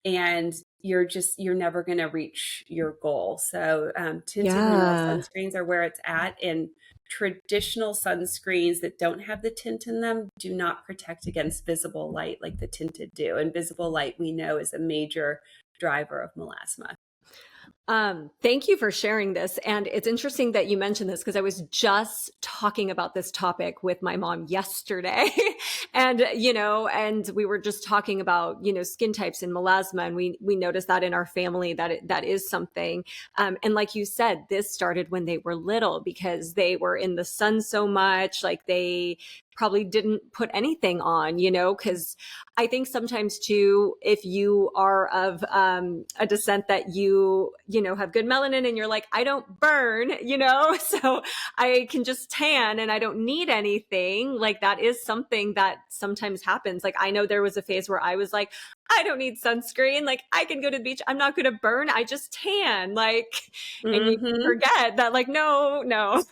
and you're never going to reach your goal. So tinted mineral Yeah. sunscreens are where it's at, and traditional sunscreens that don't have the tint in them do not protect against visible light like the tinted do. And visible light, we know, is a major driver of melasma. Thank you for sharing this. And it's interesting that you mentioned this because I was just talking about this topic with my mom yesterday. And we were just talking about, skin types and melasma. And we noticed that in our family that is something. And like you said, this started when they were little because they were in the sun so much, like they probably didn't put anything on, because I think sometimes too, if you are of a descent that have good melanin and you're like, I don't burn, so I can just tan and I don't need anything. Like that is something that sometimes happens. Like I know there was a phase where I was like, I don't need sunscreen. Like I can go to the beach. I'm not going to burn. I just tan. Like, and you Mm-hmm. forget that like, no, no.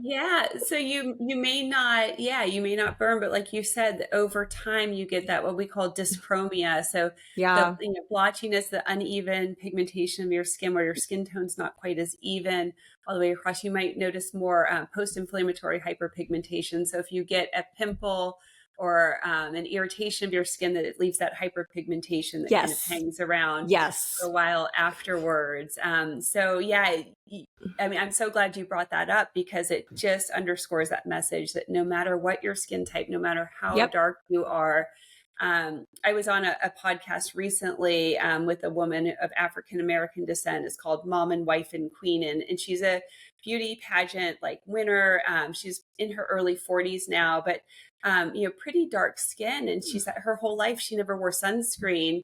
Yeah, so you may not, yeah, you may not burn, but like you said, over time you get that what we call dyschromia. So the Yeah. blotchiness, the uneven pigmentation of your skin, where your skin tone's not quite as even all the way across. You might notice more post-inflammatory hyperpigmentation. So if you get a pimple or an irritation of your skin, that it leaves that hyperpigmentation that kind of Yes. hangs around for Yes. a while afterwards. So yeah, I mean, I'm so glad you brought that up because it just underscores that message that no matter what your skin type, no matter how Yep. dark you are. I was on a podcast recently with a woman of African American descent. It's called Mom and Wife and Queen, and she's a beauty pageant like winner. She's in her early 40s now, but pretty dark skin. And she said her whole life she never wore sunscreen.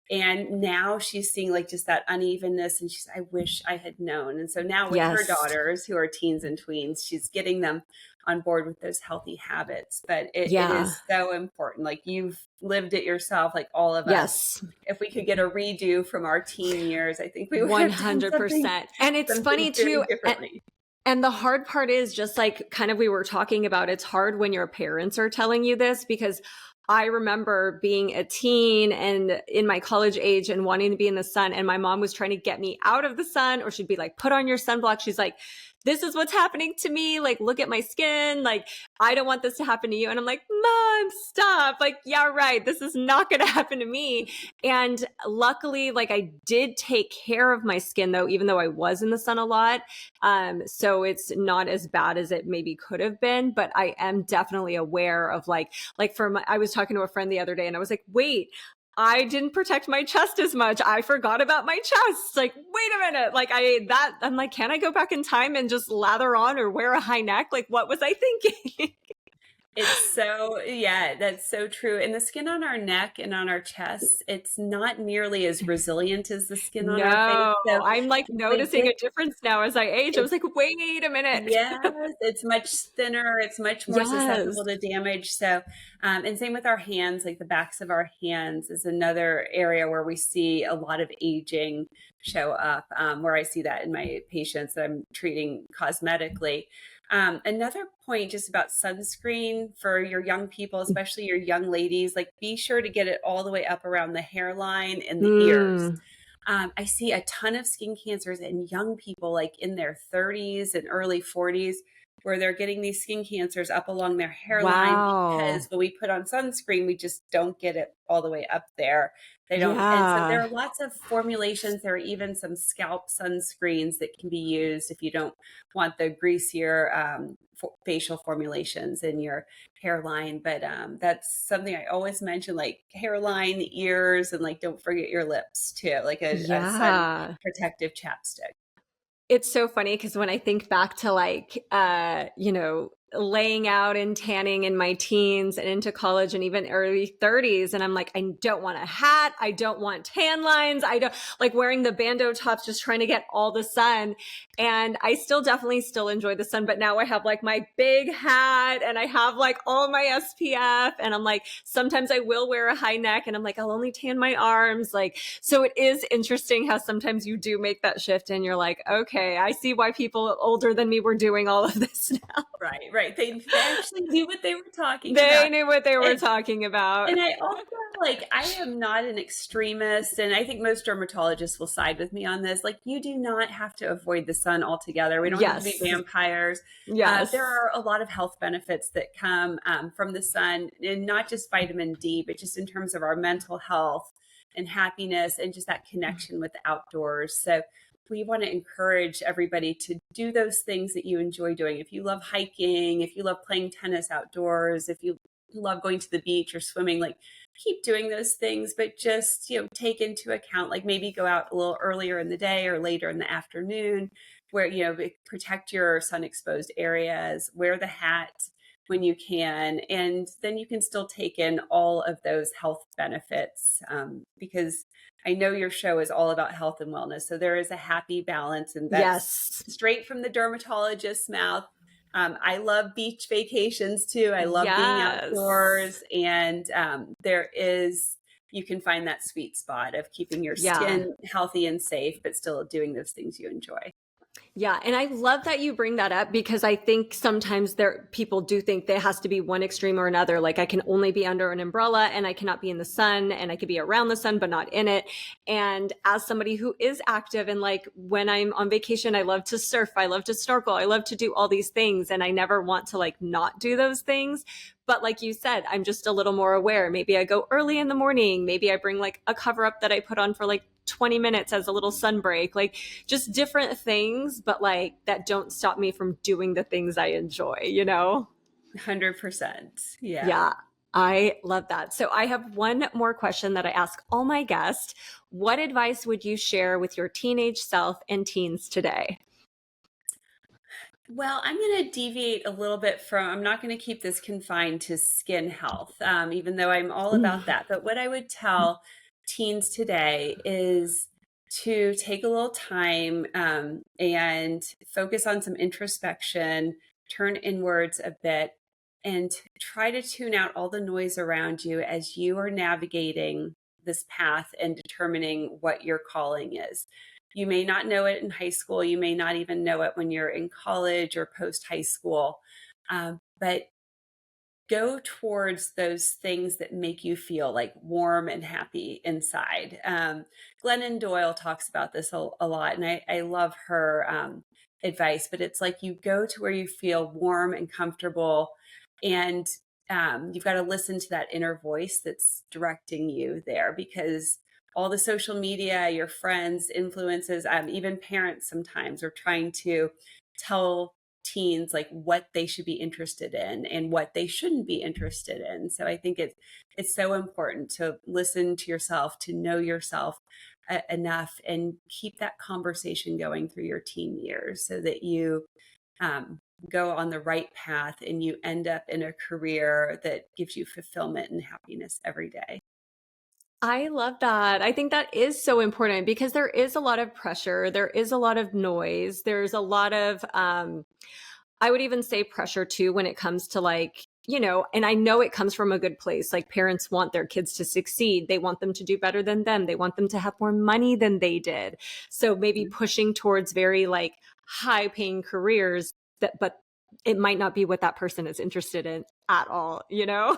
And now she's seeing like just that unevenness. And she's, I wish I had known. And so now with her Yes. daughters who are teens and tweens, she's getting them on board with those healthy habits. But it Yeah. is so important. Like you've lived it yourself, like all of us. Yes. If we could get a redo from our teen years, I think we would have done 100%. And it's some funny things very too. differently. And the hard part is just like kind of we were talking about, it's hard when your parents are telling you this because I remember being a teen and in my college age and wanting to be in the sun. And my mom was trying to get me out of the sun, or she'd be like, put on your sunblock. She's like, this is what's happening to me. Like, look at my skin. Like, I don't want this to happen to you. And I'm like, Mom, stop. Like, yeah, right. This is not going to happen to me. And luckily, like, I did take care of my skin though, even though I was in the sun a lot. So it's not as bad as it maybe could have been, but I am definitely aware of I was talking to a friend the other day and I was like, wait, I didn't protect my chest as much. I forgot about my chest. Like, wait a minute. I'm like, can I go back in time and just lather on or wear a high neck? Like, what was I thinking? It's so, yeah, that's so true. And the skin on our neck and on our chest, it's not nearly as resilient as the skin on our face. No, So I'm like we noticing get a difference now as I age. I was it. like, wait a minute. Yes, it's much thinner. It's much more Yes. susceptible to damage. So, and same with our hands, like the backs of our hands is another area where we see a lot of aging show up, where I see that in my patients that I'm treating cosmetically. Another point just about sunscreen for your young people, especially your young ladies, like be sure to get it all the way up around the hairline and the ears. Mm, I see a ton of skin cancers in young people, like in their 30s and early 40s, where they're getting these skin cancers up along their hairline because wow. when we put on sunscreen, we just don't get it all the way up there. They don't. And so there Yeah. are lots of formulations. There are even some scalp sunscreens that can be used if you don't want the greasier facial formulations in your hairline. But that's something I always mention, like hairline, ears, and like don't forget your lips too, like a sun Yeah. protective chapstick. It's so funny because when I think back to laying out and tanning in my teens and into college and even early 30s, and I'm like, I don't want a hat. I don't want tan lines. I don't like wearing the bandeau tops, just trying to get all the sun. And I still definitely still enjoy the sun, but now I have like my big hat and I have like all my SPF. And I'm like, sometimes I will wear a high neck and I'm like, I'll only tan my arms. Like, so it is interesting how sometimes you do make that shift and you're like, okay, I see why people older than me were doing all of this now. Right, right. They actually knew what they were talking They about. knew what they were And talking about. And I also like, I am not an extremist, and I think most dermatologists will side with me on this. Like, you do not have to avoid the sun altogether. We don't have to be Yes. vampires. There Yes. are a lot of health benefits that come from the sun, and not just vitamin D, but just in terms of our mental health and happiness and just that connection with the outdoors. So, we want to encourage everybody to do those things that you enjoy doing. If you love hiking, if you love playing tennis outdoors, if you love going to the beach or swimming, like keep doing those things, but just, take into account, like maybe go out a little earlier in the day or later in the afternoon where, protect your sun exposed areas, wear the hat when you can, and then you can still take in all of those health benefits, because I know your show is all about health and wellness. So there is a happy balance, and that's Yes. straight from the dermatologist's mouth. I love beach vacations too. I love being Yes. outdoors, and you can find that sweet spot of keeping your Yeah. skin healthy and safe, but still doing those things you enjoy. Yeah, and I love that you bring that up because I think sometimes people do think there has to be one extreme or another. Like I can only be under an umbrella and I cannot be in the sun and I could be around the sun but not in it. And as somebody who is active and like when I'm on vacation, I love to surf, I love to snorkel, I love to do all these things and I never want to like not do those things. But like you said, I'm just a little more aware. Maybe I go early in the morning. Maybe I bring like a cover up that I put on for like 20 minutes as a little sun break, like just different things, but like that don't stop me from doing the things I enjoy, you know? 100%. Yeah. Yeah, I love that. So I have one more question that I ask all my guests. What advice would you share with your teenage self and teens today? Well, I'm going to deviate a little bit I'm not going to keep this confined to skin health, even though I'm all about that. But what I would tell teens today is to take a little time and focus on some introspection, turn inwards a bit, and try to tune out all the noise around you as you are navigating this path and determining what your calling is. You may not know it in high school. You may not even know it when you're in college or post high school. But go towards those things that make you feel like warm and happy inside. Glennon Doyle talks about this a lot, and I love her advice, but it's like you go to where you feel warm and comfortable, and you've got to listen to that inner voice that's directing you there, because all the social media, your friends, influences, even parents sometimes are trying to tell teens like what they should be interested in and what they shouldn't be interested in. So I think it's so important to listen to yourself, to know yourself enough, and keep that conversation going through your teen years so that you um, go on the right path and you end up in a career that gives you fulfillment and happiness every day. I love that. I think that is so important because there is a lot of pressure. There is a lot of noise. There's a lot of, I would even say pressure too when it comes to like, and I know it comes from a good place. Like parents want their kids to succeed. They want them to do better than them. They want them to have more money than they did. So maybe pushing towards very like high paying careers but it might not be what that person is interested in at all, you know?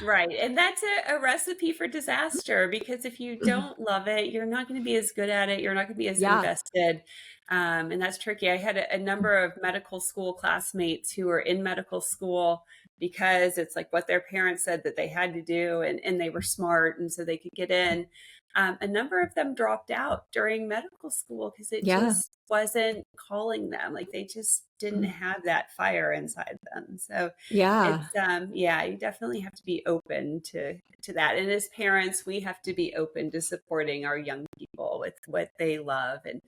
Right. And that's a recipe for disaster, because if you don't love it, you're not going to be as good at it. You're not going to be as Yeah. invested. And that's tricky. I had a number of medical school classmates who were in medical school because it's like what their parents said that they had to do, and they were smart. And so they could get in. A number of them dropped out during medical school because it Yeah. just wasn't calling them. Like they just didn't have that fire inside them. So it's Yeah. yeah, you definitely have to be open to that. And as parents, we have to be open to supporting our young people with what they love, and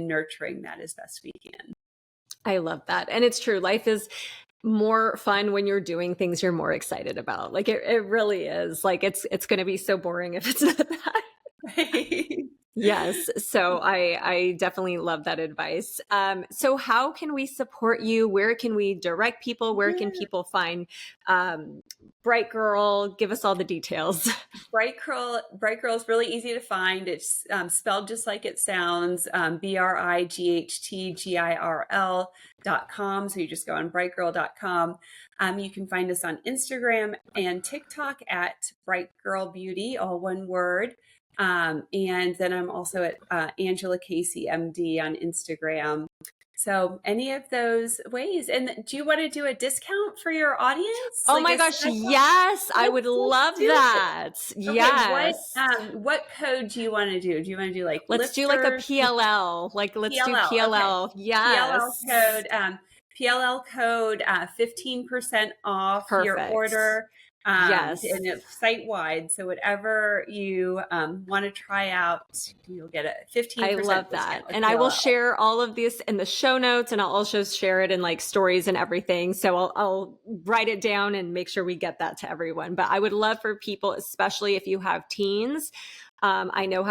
nurturing that as best we can. I love that. And it's true. Life is more fun when you're doing things you're more excited about. Like it really is. Like it's going to be so boring if it's not that. Right. Yes. So I definitely love that advice. So how can we support you? Where can we direct people? Where can Yeah. people find um, Bright Girl? Give us all the details. Bright Girl is really easy to find. It's spelled just like it sounds, BRIGHTGIRL.com. So you just go on brightgirl.com. You can find us on Instagram and TikTok at Bright Girl Beauty, all one word. And then I'm also at Angela Casey MD on Instagram. So any of those ways. And do you want to do a discount for your audience? Oh Like my a gosh, special? yes, I would Let's love do it. that. Okay, Yes. what code do you want to do? Do you want to do like Let's do like a lifters? PLL. Like let's do PLL. Okay. PLL. PLL Yes. code, PLL code, 15% off your Perfect. order, Yes. and it's site wide. So whatever you want to try out, you'll get a I 15% love that. discount with And I will PLL. share all of this in the show notes and I'll also share it in like stories and everything. So I'll write it down and make sure we get that to everyone. But I would love for people, especially if you have teens. I know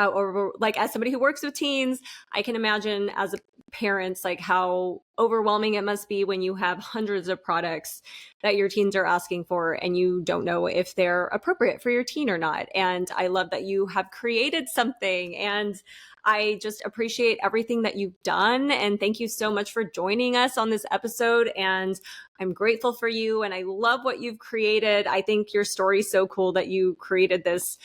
like as somebody who works with teens, I can imagine as a parents, like how overwhelming it must be when you have hundreds of products that your teens are asking for and you don't know if they're appropriate for your teen or not. And I love that you have created something, and I just appreciate everything that you've done. And thank you so much for joining us on this episode. And I'm grateful for you. And I love what you've created. I think your story's so cool that you created this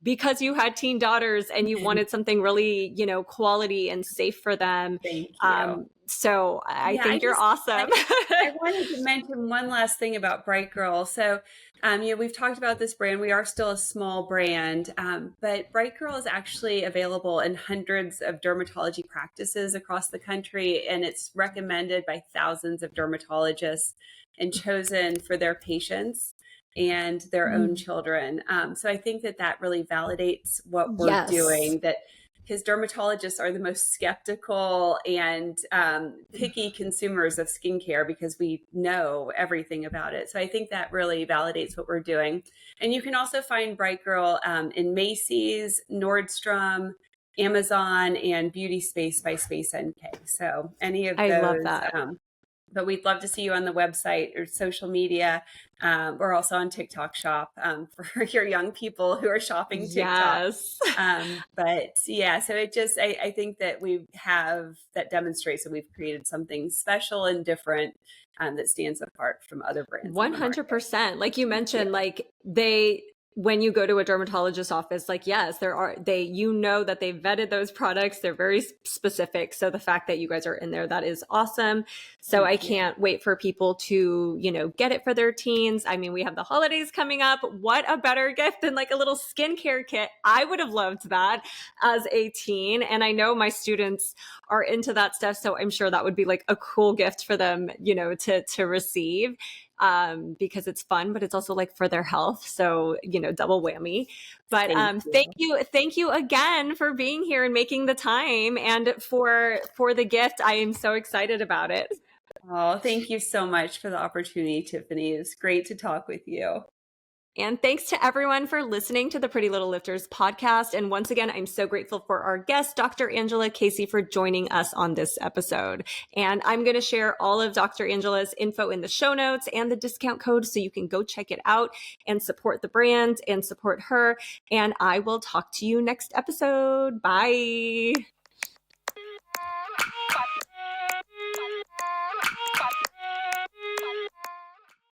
because you had teen daughters and you wanted something really, quality and safe for them. Thank you. So I Yeah, think you're awesome. I wanted to mention one last thing about Bright Girl. So, we've talked about this brand. We are still a small brand, but Bright Girl is actually available in hundreds of dermatology practices across the country, and it's recommended by thousands of dermatologists and chosen for their patients and their own children. So I think that really validates what we're Yes, doing. That because dermatologists are the most skeptical and picky consumers of skincare because we know everything about it. So I think that really validates what we're doing. And you can also find Bright Girl in Macy's, Nordstrom, Amazon, and Beauty Space by Space NK. So any of I love those that. but we'd love to see you on the website or social media. We're also on TikTok Shop for your young people who are shopping TikTok. Yes. But yeah, so I think that that demonstrates that we've created something special and different that stands apart from other brands on the market. 100%. Like you Yeah, mentioned, like when you go to a dermatologist office, like, yes, that they've vetted those products. They're very specific. So the fact that you guys are in there, that is awesome. So I thank you. can't wait for people to, get it for their teens. I mean, we have the holidays coming up. What a better gift than like a little skincare kit? I would have loved that as a teen. And I know my students are into that stuff. So I'm sure that would be like a cool gift for them, to receive, because it's fun, but it's also like for their health. So, double whammy. But Thank thank you. you again for being here and making the time, and for the gift. I am so excited about it. Oh, thank you so much for the opportunity, Tiffany. It's great to talk with you. And thanks to everyone for listening to the Pretty Little Lifters podcast. And once again, I'm so grateful for our guest, Dr. Angela Casey, for joining us on this episode. And I'm going to share all of Dr. Angela's info in the show notes and the discount code so you can go check it out and support the brand and support her. And I will talk to you next episode. Bye.